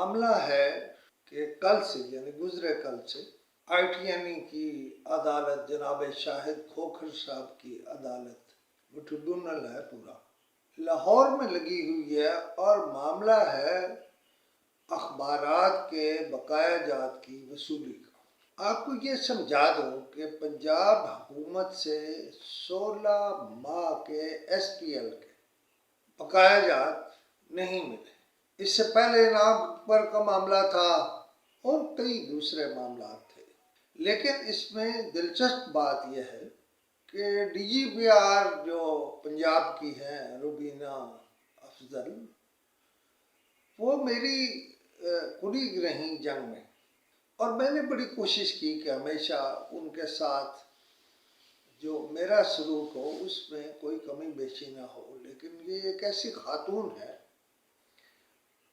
معاملہ ہے کہ کل سے یعنی گزرے کل سے آئی ٹی این ای کی عدالت جناب شاہد کھوکھر صاحب کی عدالت وہ ٹریبیونل ہے پورا لاہور میں لگی ہوئی ہے اور معاملہ ہے اخبارات کے بقایا جات کی وصولی کا۔ آپ کو یہ سمجھا دوں کہ پنجاب حکومت سے 16 ماہ کے ایس پی ایل کے بقایا جات نہیں ملے۔ اس سے پہلے انعام اکبر کا معاملہ تھا اور کئی دوسرے معاملات تھے، لیکن اس میں دلچسپ بات یہ ہے کہ ڈی جی پی آر جو پنجاب کی ہیں روبینہ افضل، وہ میری کولیگ رہیں جنگ میں، اور میں نے بڑی کوشش کی کہ ہمیشہ ان کے ساتھ جو میرا سلوک ہو اس میں کوئی کمی بیشی نہ ہو، لیکن یہ ایک ایسی خاتون ہے،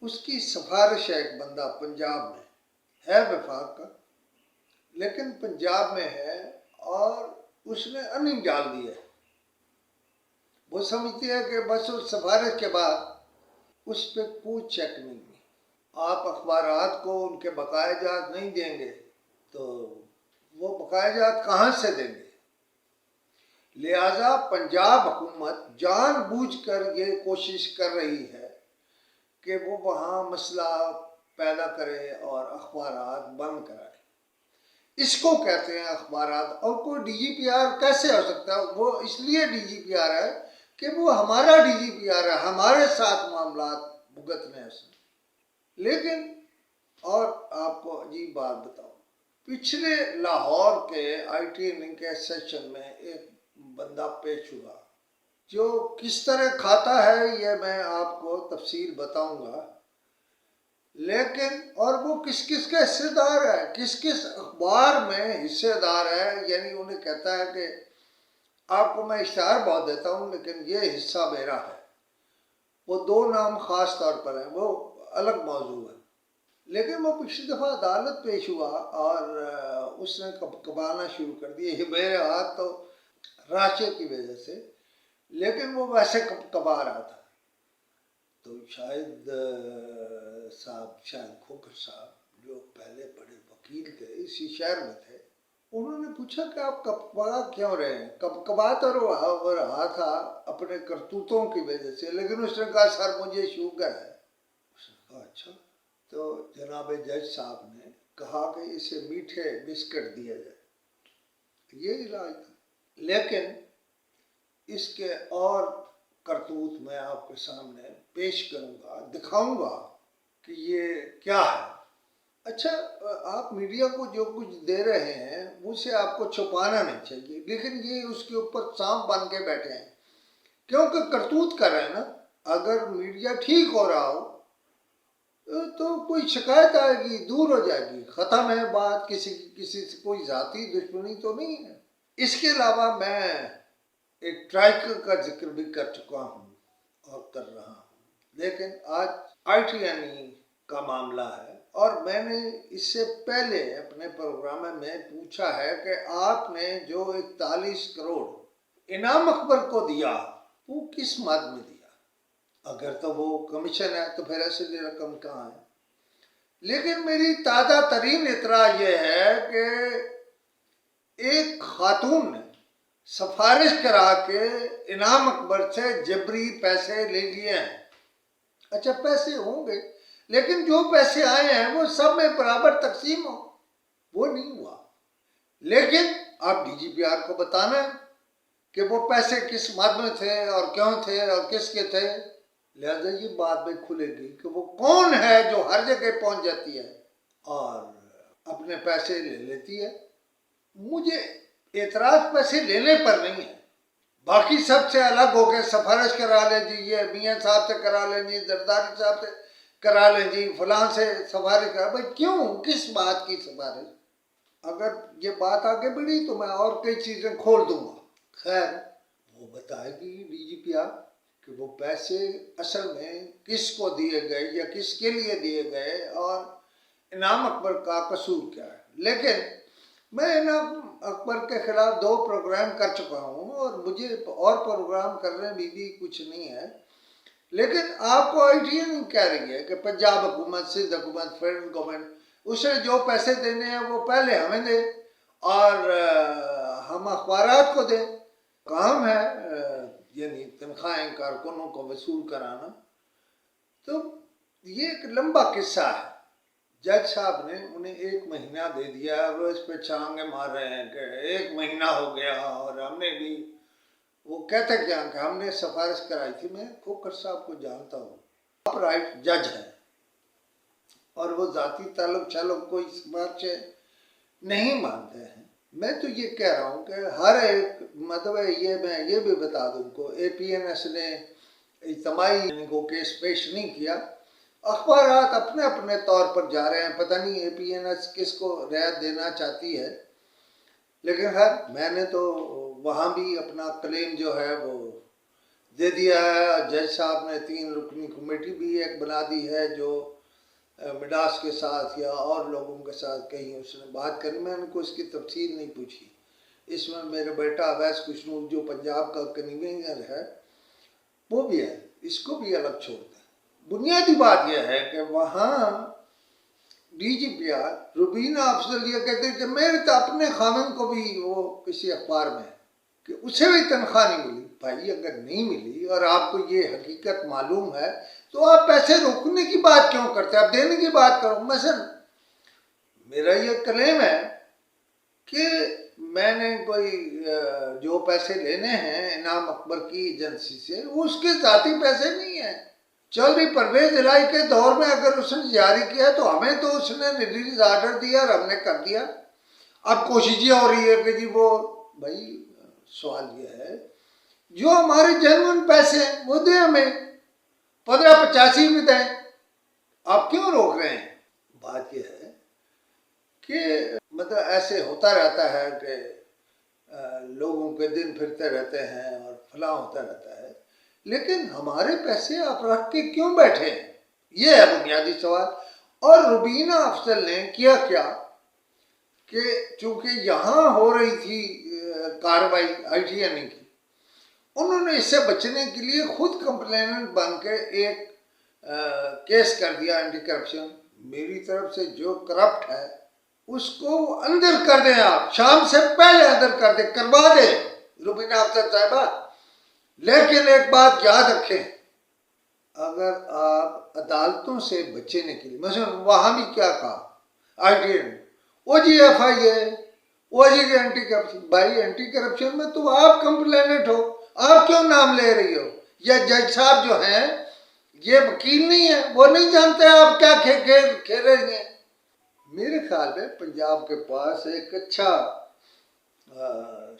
اس کی سفارش ہے ایک بندہ پنجاب میں ہے وفاق کا لیکن پنجاب میں ہے، اور اس نے ارننگ ڈال دی ہے۔ وہ سمجھتی ہے کہ بس اس سفارش کے بعد اس پہ کوئی چیک نہیں ہے، آپ اخبارات کو ان کے بقایا جات نہیں دیں گے تو وہ بقایا جات کہاں سے دیں گے؟ لہذا پنجاب حکومت جان بوجھ کر یہ کوشش کر رہی ہے کہ وہ وہاں مسئلہ پیدا کرے اور اخبارات بند کرائے۔ اس کو کہتے ہیں اخبارات، اور کوئی ڈی جی پی آر کیسے ہو سکتا ہے؟ وہ اس لیے ڈی جی پی آر ہے کہ وہ ہمارا ڈی جی پی آر ہے، ہمارے ساتھ معاملات بھگتنے ہیں اس نے۔ لیکن اور آپ کو عجیب بات بتاؤں، پچھلے لاہور کے آئی ٹی این کے سیشن میں ایک بندہ پیش ہوا جو کس طرح کھاتا ہے یہ میں آپ کو تفصیل بتاؤں گا، لیکن اور وہ کس کس کا حصے دار ہے، کس کس اخبار میں حصے دار ہے، یعنی انہیں کہتا ہے کہ آپ کو میں اشتہار بہت دیتا ہوں لیکن یہ حصہ میرا ہے۔ وہ 2 نام خاص طور پر ہیں، وہ الگ موضوع ہے، لیکن وہ پچھلی دفعہ عدالت پیش ہوا اور اس نے کبانا شروع کر دیا۔ یہ میرے ہاتھ تو راشے کی وجہ سے، لیکن وہ ویسے کبا رہا تھا۔ تو شاہد کھوکھر صاحب جو پہلے بڑے وکیل تھے، اسی شہر میں تھے، انہوں نے پوچھا کہ آپ کبا کیوں رہے ہیں؟ کبا تو رہا تھا اپنے کرتوتوں کی وجہ سے، لیکن اس نے کہا سر مجھے شوگر ہے۔ اس نے کہا اچھا، تو جناب جج صاحب نے کہا کہ اسے میٹھے بسکٹ دیا جائے، یہ علاج تھا۔ لیکن اس کے اور کرتوت میں آپ کے سامنے پیش کروں گا، دکھاؤں گا کہ یہ کیا ہے۔ اچھا، آپ میڈیا کو جو کچھ دے رہے ہیں اسے آپ کو چھپانا نہیں چاہیے، لیکن یہ اس کے اوپر سانپ بن کے بیٹھے ہیں کیونکہ کرتوت کر رہے ہیں نا۔ اگر میڈیا ٹھیک ہو رہا ہو تو کوئی شکایت آئے گی، دور ہو جائے گی، ختم ہے بات، کسی سے کوئی ذاتی دشمنی تو نہیں ہے۔ اس کے علاوہ میں ایک ٹرائیکل کا ذکر بھی کر چکا ہوں اور کر رہا ہوں، لیکن آج آئی ٹی این ای کا معاملہ ہے، اور میں نے اس سے پہلے اپنے پروگرام میں پوچھا ہے کہ آپ نے جو 41 کروڑ انعام اکبر کو دیا وہ کس مد میں دیا؟ اگر تو وہ کمیشن ہے تو پھر اصلی رقم کہاں ہے؟ لیکن میری تازہ ترین اطلاع یہ ہے کہ ایک خاتون نے سفارش کرا کے انعام اکبر سے جبری پیسے لے لیے ہیں۔ اچھا پیسے ہوں گے، لیکن جو پیسے آئے ہیں وہ سب میں برابر تقسیم ہو، وہ نہیں ہوا۔ لیکن آپ ڈی جی پی آر کو بتانا ہے کہ وہ پیسے کس مد میں تھے اور کیوں تھے اور کس کے تھے، لہذا یہ بات بھی کھلے گی کہ وہ کون ہے جو ہر جگہ پہنچ جاتی ہے اور اپنے پیسے لے لیتی ہے۔ مجھے اعتراض پیسے لینے پر نہیں ہے، باقی سب سے الگ ہو کے سفارش کرا لیں جی، یہ میاں صاحب سے کرا لیں جی، زرداری صاحب سے کرا لیں جی، فلاں سے سفارش کرا، بھائی کیوں، کس بات کی سفارش؟ اگر یہ بات آگے بڑھی تو میں اور کئی چیزیں کھول دوں گا۔ خیر، وہ بتائے گی ڈی جی پی آر کہ وہ پیسے اصل میں کس کو دیے گئے یا کس کے لیے دیے گئے اور انعام اکبر کا قصور کیا ہے۔ لیکن میں انعام اکبر کے خلاف 2 پروگرام کر چکا ہوں اور مجھے اور پروگرام کرنے بھی کچھ نہیں ہے، لیکن آپ کو آئی ٹی نہیں کہہ رہی ہے کہ پنجاب حکومت، سندھ حکومت، فیڈرل گورنمنٹ اسے جو پیسے دینے ہیں وہ پہلے ہمیں دے اور ہم اخبارات کو دیں. کام ہے یعنی تنخواہیں کارکنوں کو وصول کرانا. تو یہ ایک لمبا قصہ ہے. جج صاحب نے انہیں 1 مہینہ دے دیا، وہ اس پہ چھلانگیں مار رہے ہیں کہ 1 مہینہ ہو گیا اور ہم نے بھی، وہ کہتے کیا کہ ہم نے سفارش کرائی تھی. میں کھوکھر صاحب کو جانتا ہوں، آپ رائٹ جج ہیں اور وہ ذاتی تعلق کو اس بات سے نہیں مانتے ہیں. میں تو یہ کہہ رہا ہوں کہ ہر ایک مطلب یہ میں یہ بھی بتا دوں کو اے پی این ایس نے اجتماعی کو کیس پیش نہیں کیا. اخبارات اپنے اپنے طور پر جا رہے ہیں، پتہ نہیں اے پی این ایس کس کو رعایت دینا چاہتی ہے. لیکن میں نے تو وہاں بھی اپنا کلیم جو ہے وہ دے دیا ہے. جج صاحب نے 3 رکنی کمیٹی بھی ایک بنا دی ہے جو مڈاس کے ساتھ یا اور لوگوں کے ساتھ کہیں اس نے بات کرنی. میں نے کو اس کی تفصیل نہیں پوچھی. اس میں میرا بیٹا اویس کشنور جو پنجاب کا کنوینر ہے وہ بھی ہے، اس کو بھی الگ چھوڑ دیں. بنیادی بات یہ ہے کہ وہاں D G P R Rubina Afzal یہ کہتے ہیں کہ میرے تو اپنے خامن کو بھی وہ کسی اخبار میں کہ اسے بھی تنخواہ نہیں ملی. بھائی اگر نہیں ملی اور آپ کو یہ حقیقت معلوم ہے تو آپ پیسے روکنے کی بات کیوں کرتے ہیں؟ آپ دینے کی بات کرو. مثلا میرا یہ کلیم ہے کہ میں نے کوئی جو پیسے لینے ہیں انعام اکبر کی ایجنسی سے وہ اس کے ذاتی پیسے نہیں ہیں. چودھری پرویز الہی کے دور میں اگر اس نے جاری کیا تو ہمیں تو اس نے ریلیز آرڈر دیا اور ہم نے کر دیا. اب کوشش یہ ہو رہی ہے کہ جی وہ بھائی سوال یہ ہے جو ہمارے جنون پیسے ہیں وہ دیں، ہمیں 1585 میں دیں. آپ کیوں روک رہے ہیں؟ بات یہ ہے کہ مطلب ایسے ہوتا رہتا ہے کہ لوگوں کے دن پھرتے رہتے ہیں اور فلاں ہوتا رہتا ہے، لیکن ہمارے پیسے آپ رکھ کے کیوں بیٹھے ہیں؟ یہ ہے بنیادی سوال. اور روبینہ افضل نے کیا کہ چونکہ یہاں ہو رہی تھی کاروائی آئی ٹی این کی، انہوں نے اس سے بچنے کے لیے خود کمپلیننٹ بن کے ایک کیس کر دیا اینٹی کرپشن. میری طرف سے جو کرپٹ ہے اس کو اندر کر دیں، آپ شام سے پہلے اندر کر دیں، کروا دیں روبینہ افضل صاحبہ. لیکن ایک بات یاد رکھیں، اگر آپ عدالتوں سے بچنے کے لیے مثلا وہاں بھی کیا کہا I T N O G F I ہے، او جی اینٹی کرپشن. بھائی اینٹی کرپشن میں تو آپ کمپلیننٹ ہو، آپ کیوں نام لے رہی ہو؟ یہ جج صاحب جو ہیں یہ وکیل نہیں ہیں، وہ نہیں جانتے آپ کیا کھیل رہی ہیں. میرے خیال میں پنجاب کے پاس ایک اچھا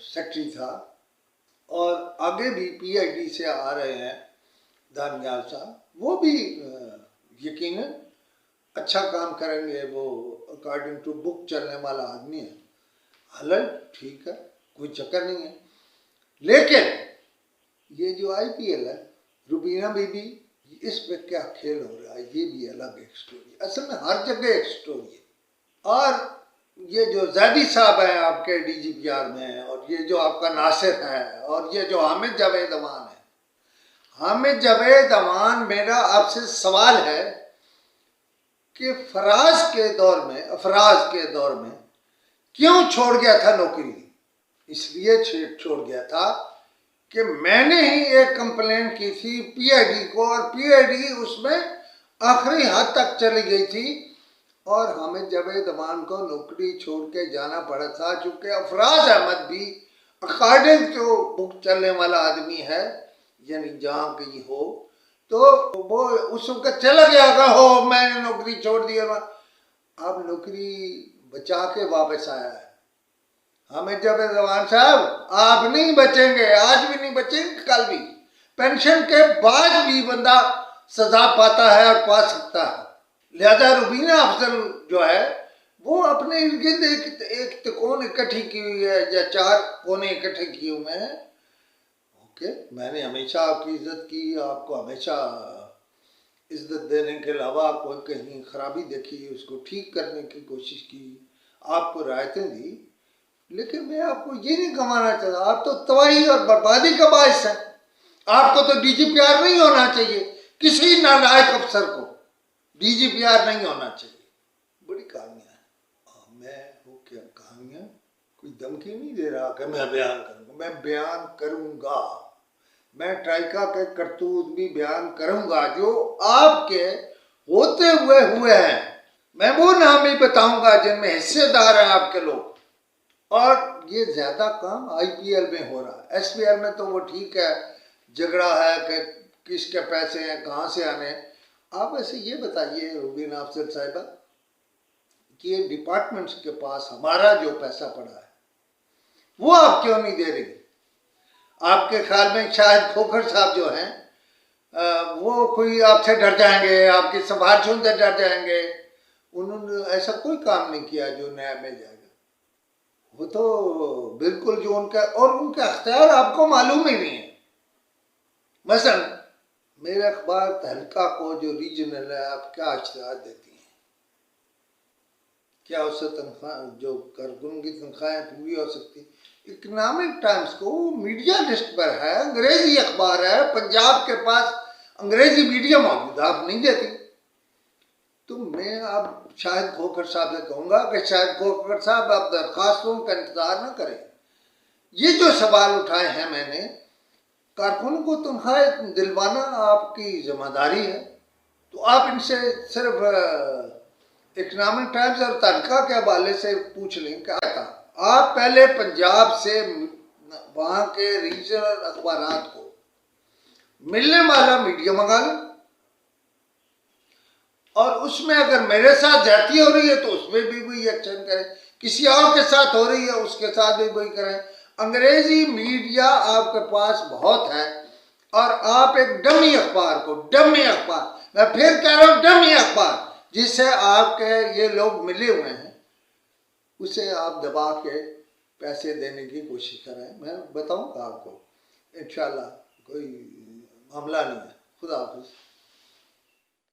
سیکٹری تھا اور آگے بھی پی آئی ڈی سے آ رہے ہیں دانیال صاحب، وہ بھی یقیناً اچھا کام کریں گے. وہ اکارڈنگ ٹو بک چلنے والا آدمی ہے. حالت ٹھیک ہے، کوئی چکر نہیں ہے. لیکن یہ جو آئی پی ایل ہے روبینہ بی بی اس پہ کیا کھیل ہو رہا ہے یہ بھی الگ ایک سٹوری ہے. اصل میں ہر جگہ ایک سٹوری ہے. اور یہ جو زیدی صاحب ہیں آپ کے ڈی جی پی آر میں، اور یہ جو آپ کا ناصر ہے، اور یہ جو حامد جاوید امان ہے، حامد جاوید امان، میرا آپ سے سوال ہے کہ افراز کے دور میں کیوں چھوڑ گیا تھا نوکری؟ اس لیے چھوڑ گیا تھا کہ میں نے ہی ایک کمپلین کی تھی پی آئی ڈی کو، اور پی آئی ڈی اس میں آخری حد تک چلی گئی تھی اور حامد جاوید امان کو نوکری چھوڑ کے جانا پڑا تھا. چونکہ افراز احمد بھی اکارڈنگ ٹو بک چلنے والا آدمی ہے، یعنی جہاں کہیں ہو تو وہ اس وقت چلا گیا کہ ہو میں نے نوکری چھوڑ دیا. اب نوکری بچا کے واپس آیا ہے. حامد جاوید امان صاحب آپ نہیں بچیں گے، آج بھی نہیں بچیں گے، کل بھی. پینشن کے بعد بھی بندہ سزا پاتا ہے اور پا سکتا ہے. لہذا روبینہ افضل جو ہے وہ اپنے ارد گرد ایک تکون اکٹھی کی ہوئی ہے یا 4 کونے اکٹھے کیے ہوئے ہیں. اوکے، میں نے ہمیشہ آپ کی عزت کی، آپ کو ہمیشہ عزت دینے کے علاوہ کوئی کہیں خرابی دیکھی اس کو ٹھیک کرنے کی کوشش کی، آپ کو رعایتیں دی. لیکن میں آپ کو یہ نہیں گنوانا چاہتا، آپ تو تباہی اور بربادی کا باعث ہیں. آپ کو تو ڈی جی پی آر نہیں ہونا چاہیے. کسی نالائق افسر کو DGPR نہیں ہونا چاہیے. بڑی کہانیاں ہیں. میں وہ کیا کہانیاں کوئی دھمکی نہیں دے رہا کہ میں بیان کروں گا. میں بیان کروں گا. میں ٹرائیکا کے کرتوت بھی بیان کروں گا جو آپ کے ہوتے ہوئے ہیں. میں وہ نام بھی بتاؤں گا جن میں حصے دار ہیں آپ کے لوگ. اور یہ زیادہ کام IPL میں ہو رہا ہے. SPL میں تو وہ ٹھیک ہے, جھگڑا ہے کہ کس کے پیسے ہیں کہاں سے آنے ہیں. آپ ویسے یہ بتائیے روبینہ افضل صاحبہ کہ یہ ڈپارٹمنٹس کے پاس ہمارا جو پیسہ پڑا ہے وہ آپ کیوں نہیں دے رہی؟ آپ کے خیال میں شاہد کھوکھر صاحب جو ہیں وہ کوئی آپ سے ڈر جائیں گے, آپ کی سفارشوں سے ڈر جائیں گے؟ انہوں نے ایسا کوئی کام نہیں کیا جو نیا میں جائے گا. وہ تو بالکل جو ان کا اور ان کا اختیار آپ کو معلوم ہی نہیں ہے. مثلا میرے اخبار تہلکہ کو جو ریجنل ہے آپ کیا اشتہار دیتی ہیں؟ کیا اس سے تنخواہ جو کارکنوں کی تنخواہیں پوری ہو سکتی؟ اکنامک ٹائمز کو میڈیا لسٹ پر ہے, انگریزی اخبار ہے, پنجاب کے پاس انگریزی میڈیا موجود ہے, آپ نہیں دیتی. تو میں اب شاہد کھوکھر صاحب سے کہوں گا کہ شاہد کھوکھر صاحب آپ درخواستوں کا انتظار نہ کریں. یہ جو سوال اٹھائے ہیں میں نے, کارکنوں کو تنخواہ دلوانا آپ کی ذمہ داری ہے. تو آپ ان سے صرف اکنامک ٹائمز اور تہلکہ کے حوالے سے پوچھ لیں کیا تھا. آپ پہلے پنجاب سے وہاں کے ریجنل اخبارات کو ملنے والا میڈیا منگا لیں, اور اس میں اگر میرے ساتھ زیادتی ہو رہی ہے تو اس میں بھی وہی ایکشن کریں, کسی اور کے ساتھ ہو رہی ہے اس کے ساتھ بھی وہی کریں. انگریزی میڈیا آپ کے پاس بہت ہے, اور آپ ایک ڈمی اخبار کو, ڈمی اخبار, میں پھر کہہ رہا ہوں ڈمی اخبار جس سے آپ کے یہ لوگ ملے ہوئے ہیں, اسے آپ دبا کے پیسے دینے کی کوشش کریں. میں بتاؤں گا آپ کو انشاءاللہ کوئی معاملہ نہیں ہے. خدا حافظ.